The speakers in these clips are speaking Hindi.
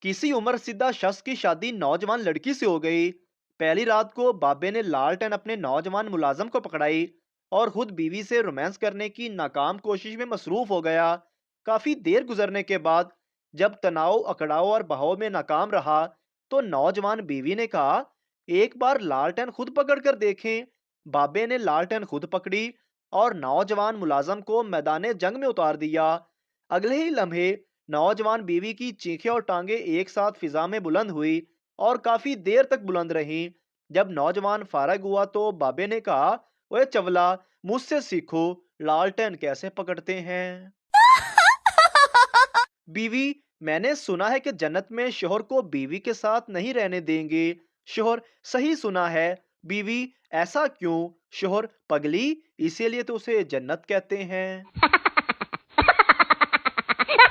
किसी उम्रसिद्धा शख्स की शादी नौजवान लड़की से हो गई। पहली रात को बाबे ने लालटेन अपने नौजवान मुलाजम को पकड़ाई और खुद बीवी से रोमांस करने की नाकाम कोशिश में मसरूफ हो गया। काफी देर गुजरने के बाद जब तनाव अकड़ाव और बहाव में नाकाम रहा तो नौजवान बीवी ने कहा, एक बार लालटेन खुद पकड़ कर देखें। बाबे ने लालटेन खुद पकड़ी और नौजवान मुलाजम को मैदान जंग में उतार दिया। अगले ही लम्हे नौजवान बीवी की चीखें और टांगे एक साथ फिजा में बुलंद हुई और काफी देर तक बुलंद रहीं। जब नौजवान फारग हुआ तो बाबे ने कहा, ओए चवला, मुझसे सीखो, लालटेन कैसे पकड़ते हैं। बीवी, मैंने सुना है कि जन्नत में शोहर को बीवी के साथ नहीं रहने देंगे। शोहर, सही सुना है। बीवी, ऐसा क्यों। शोहर, पगली, इसीलिए तो उसे जन्नत कहते हैं।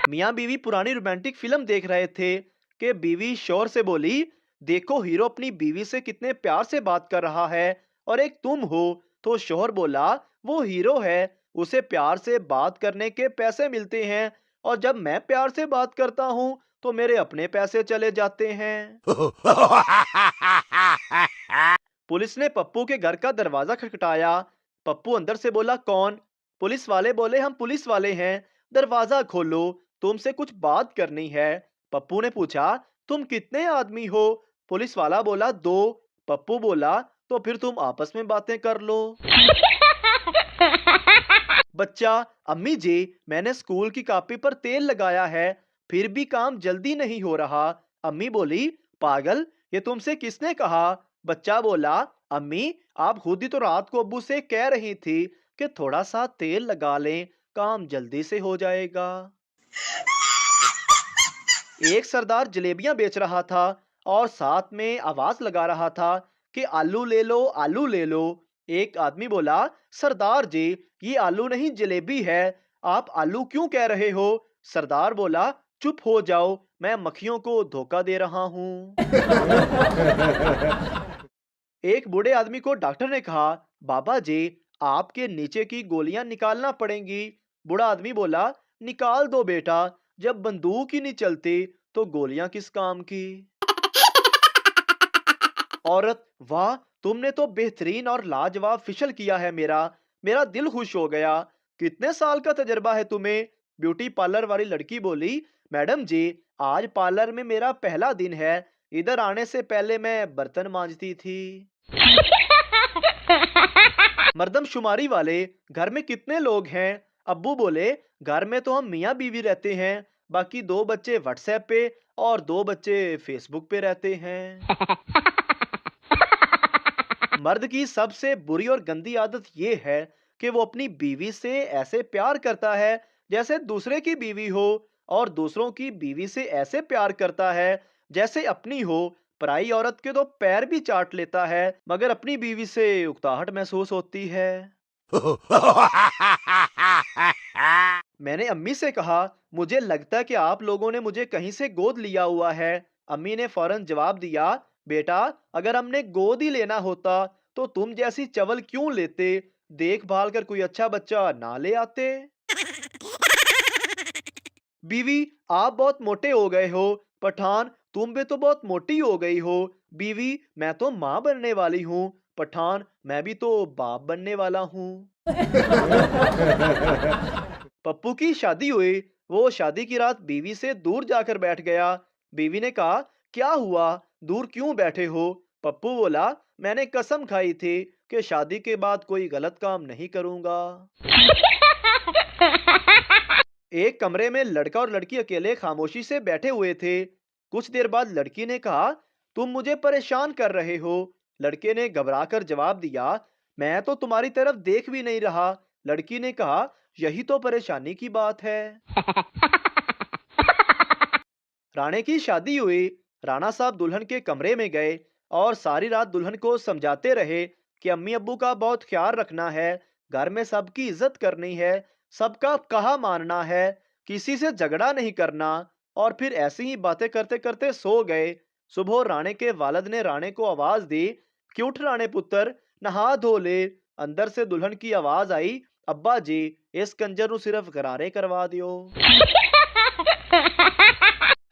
मियाँ बीवी पुरानी रोमांटिक फिल्म देख रहे थे कि बीवी शोर से बोली, देखो हीरो अपनी बीवी से कितने प्यार से बात कर रहा है और एक तुम हो। तो शोहर बोला, वो हीरो है, उसे प्यार से बात करने के पैसे मिलते हैं और जब मैं प्यार से बात करता हूँ तो मेरे अपने पैसे चले जाते हैं। पुलिस ने पप्पू के घर का दरवाजा खटखटाया। पप्पू अंदर से बोला, कौन। पुलिस वाले बोले, हम पुलिस वाले हैं, दरवाजा खोलो, तुमसे कुछ बात करनी है। पप्पू ने पूछा, तुम कितने आदमी हो। पुलिस वाला बोला, दो। पप्पू बोला, तो फिर तुम आपस में बातें कर लो। बच्चा, अम्मी जी, मैंने स्कूल की कॉपी पर तेल लगाया है, फिर भी काम जल्दी नहीं हो रहा। अम्मी बोली, पागल, ये तुमसे किसने कहा। बच्चा बोला, अम्मी, आप खुद ही तो रात को अब्बू से कह रही थी कि थोड़ा सा तेल लगा लें, काम जल्दी से हो जाएगा। एक सरदार जलेबियां बेच रहा था और साथ में आवाज लगा रहा था कि आलू ले लो, आलू ले लो। एक आदमी बोला, सरदार जी, ये आलू नहीं जलेबी है, आप आलू क्यों कह रहे हो। सरदार बोला, चुप हो जाओ, मैं मक्खियों को धोखा दे रहा हूँ। एक बूढ़े आदमी को डॉक्टर ने कहा, बाबा जी, आपके नीचे की गोलियां निकालना पड़ेंगी। बूढ़ा आदमी बोला, निकाल दो बेटा, जब बंदूक ही नहीं चलती तो गोलियां किस काम की। औरत, वाह, तुमने तो बेहतरीन और लाजवाब फिशल किया है। मेरा मेरा दिल खुश हो गया। कितने साल का तजर्बा है तुम्हें। ब्यूटी पार्लर वाली लड़की बोली, मैडम जी, आज पार्लर में मेरा पहला दिन है, इधर आने से पहले मैं बर्तन मांजती थी। मर्दमशुमारी वाले, घर में कितने लोग हैं। अब्बू बोले, घर में तो हम मियाँ बीवी रहते हैं, बाकी दो बच्चे व्हाट्सएप पे और दो बच्चे फेसबुक पे रहते हैं। मर्द की सबसे बुरी और गंदी आदत ये है कि वो अपनी बीवी से ऐसे प्यार करता है जैसे दूसरे की बीवी हो और दूसरों की बीवी से ऐसे प्यार करता है जैसे अपनी हो। पराई औरत के तो पैर भी चाट लेता है मगर अपनी बीवी से उकताहट महसूस होती है। मैंने अम्मी से कहा, मुझे लगता है कि आप लोगों ने मुझे कहीं से गोद लिया हुआ है। अम्मी ने फौरन जवाब दिया, बेटा, अगर हमने गोद ही लेना होता तो तुम जैसी चवल क्यों लेते, देखभाल कर कोई अच्छा बच्चा ना ले आते। बीवी, आप बहुत मोटे हो गए हो। पठान, तुम भी तो बहुत मोटी हो गई हो। बीवी, मैं तो माँ बनने वाली हूँ। पठान, मैं भी तो बाप बनने वाला हूँ। पप्पू की शादी हुई। वो शादी की रात बीवी से दूर जाकर बैठ गया। बीवी ने कहा, क्या हुआ, दूर क्यों बैठे हो। पप्पू बोला, मैंने कसम खाई थी कि शादी के बाद कोई गलत काम नहीं करूंगा। एक कमरे में लड़का और लड़की अकेले खामोशी से बैठे हुए थे। कुछ देर बाद लड़की ने कहा, तुम मुझे परेशान कर रहे हो। लड़के ने घबराकर जवाब दिया, मैं तो तुम्हारी तरफ देख भी नहीं रहा। लड़की ने कहा, यही तो परेशानी की बात है। राणे की शादी हुई। राणा साहब दुल्हन के कमरे में गए और सारी रात दुल्हन को समझाते रहे कि अम्मी अब्बू का बहुत ख्याल रखना है, घर में सबकी इज्जत करनी है, सबका कहा मानना है, किसी से झगड़ा नहीं करना। और फिर ऐसी ही बातें करते करते सो गए। सुबह राणे के वालिद ने राणे को आवाज दी कि उठ राणे पुत्र, नहा धो ले। अंदर से दुल्हन की आवाज आई, अब्बा जी, इस कंजर नू सिर्फ गरारे करवा दियो।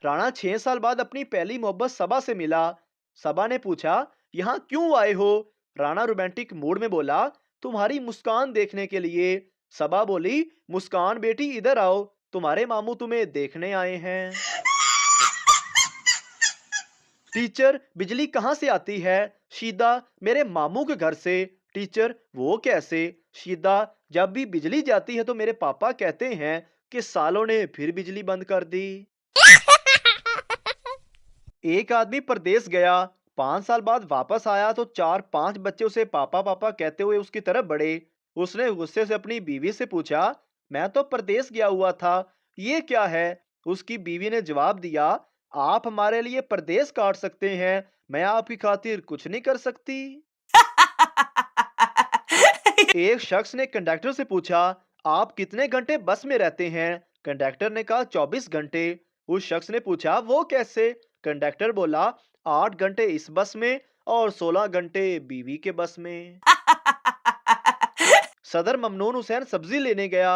राणा 6 साल बाद अपनी पहली मोहब्बत सबा से मिला। सबा ने पूछा, यहाँ क्यों आए हो? राणा रोमांटिक मूड में बोला, तुम्हारी मुस्कान देखने के लिए। सबा बोली, मुस्कान बेटी इधर आओ, तुम्हारे मामू तुम्हें देखने आए हैं। टीचर, बिजली कहाँ से आती है? शीदा, मेरे मामू के घर से। टीचर, वो कैसे? शीदा, जब भी बिजली जाती है तो मेरे पापा कहते हैं कि सालों ने फिर बिजली बंद कर दी। एक आदमी परदेश गया, 5 साल बाद वापस आया तो 4-5 बच्चे उसे पापा पापा कहते हुए उसकी तरफ बढ़े। उसने गुस्से से अपनी बीवी से पूछा, मैं तो परदेश गया हुआ था, ये क्या है? उसकी बीवी ने जवाब दिया, आप हमारे लिए परदेश काट सकते हैं, मैं आपकी खातिर कुछ नहीं कर सकती। एक शख्स ने कंडक्टर से पूछा, आप कितने घंटे बस में रहते हैं? कंडक्टर ने कहा, 24 घंटे। उस शख्स ने पूछा, वो कैसे? कंडक्टर बोला, 8 घंटे इस बस में और 16 घंटे बीवी के बस में। सदर ममनून हुसैन सब्जी लेने गया।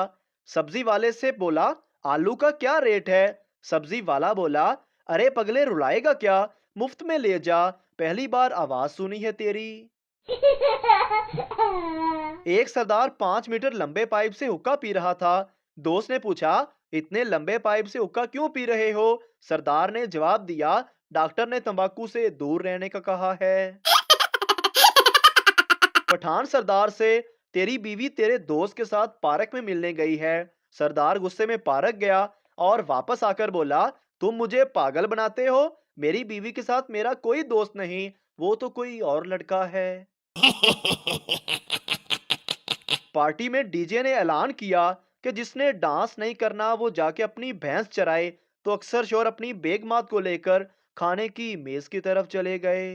सब्जी वाले से बोला, आलू का क्या रेट है? सब्जी वाला बोला, अरे पगले रुलाएगा क्या, मुफ्त में ले जा, पहली बार आवाज सुनी है तेरी। एक सरदार 5 मीटर लंबे पाइप से हुक्का पी रहा था। दोस्त ने पूछा, इतने लंबे पाइप से हुक्का क्यों पी रहे हो? सरदार ने जवाब दिया, डॉक्टर ने तंबाकू से दूर रहने का कहा है। पठान सरदार से, तेरी बीवी तेरे दोस्त के साथ पार्क में मिलने गई है। सरदार गुस्से में पार्क गया और वापस आकर बोला, तुम मुझे पागल बनाते हो, मेरी बीवी के साथ मेरा कोई दोस्त नहीं, वो तो कोई और लड़का है। पार्टी में डीजे ने ऐलान किया कि जिसने डांस नहीं करना वो जाके अपनी भैंस चराए, तो अक्सर शोर अपनी बेगमात को लेकर खाने की मेज की तरफ चले गए।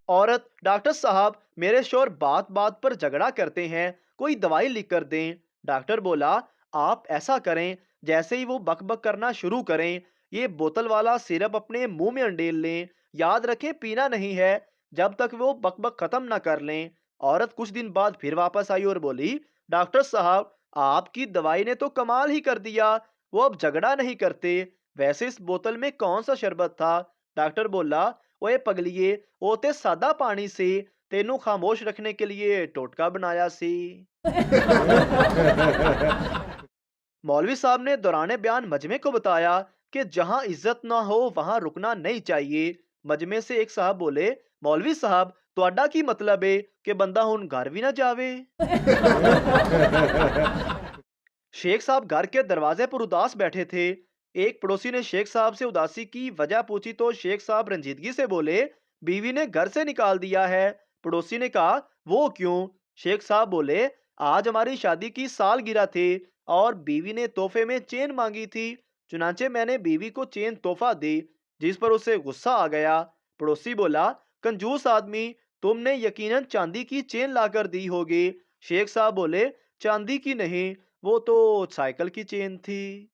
औरत, डॉक्टर साहब, मेरे शोर बात बात पर झगड़ा करते हैं, कोई दवाई लिख कर दें। डॉक्टर बोला, आप ऐसा करें, जैसे ही वो बकबक करना शुरू करें, ये बोतल वाला सिरप अपने मुंह में अंडेल लें, याद रखें पीना नहीं है, जब तक वो बकबक खत्म ना कर लें। औरत कुछ दिन बाद फिर वापस आई और बोली, डॉक्टर साहब, आपकी दवाई ने तो कमाल ही कर दिया, वो अब झगड़ा नहीं करते। वैसे इस बोतल में कौन सा शरबत था? डॉक्टर बोला, ओए पगलिए, वो ते सादा पानी से, तेनू खामोश रखने के लिए टोटका बनाया सी। मौलवी साहब ने दौरान बयान मजमे को बताया कि जहां इज्जत ना हो वहां रुकना नहीं चाहिए। मजमे से एक साहब बोले, मौलवी साहब, ਤੁਹਾਡਾ की मतलब है कि बंदा हुन घर भी ना जावे? शेख साहब घर के दरवाजे पर उदास बैठे थे। एक पड़ोसी ने शेख साहब से उदासी की वजह पूछी तो शेख साहब रंजीदगी से बोले, बीवी ने घर से निकाल दिया है। पड़ोसी ने कहा, वो क्यों? शेख साहब बोले, आज हमारी शादी की सालगिरह थी और बीवी ने तोहफे में चेन मांगी थी, चुनाचे मैंने बीवी को चेन तोहफा दी, जिस पर उसे गुस्सा आ गया। पड़ोसी बोला, कंजूस आदमी, तुमने यकीनन चांदी की चेन लाकर दी होगी। शेख साहब बोले, चांदी की नहीं, वो तो साइकिल की चेन थी।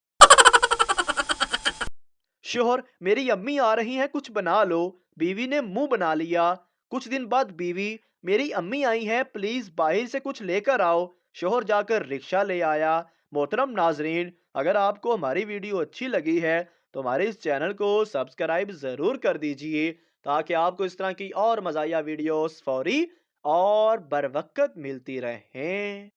शोहर, मेरी अम्मी आ रही हैं, कुछ बना लो। बीवी ने मुंह बना लिया। कुछ दिन बाद बीवी, मेरी अम्मी आई हैं, प्लीज बाहर से कुछ लेकर आओ। शोहर जाकर रिक्शा ले आया। मोहतरम नाजरीन, अगर आपको हमारी वीडियो अच्छी लगी है तो हमारे इस चैनल को सब्सक्राइब जरूर कर दीजिए, ताकि आपको इस तरह की और मज़ाहिया वीडियोस फौरी और बर वक्त मिलती रहें।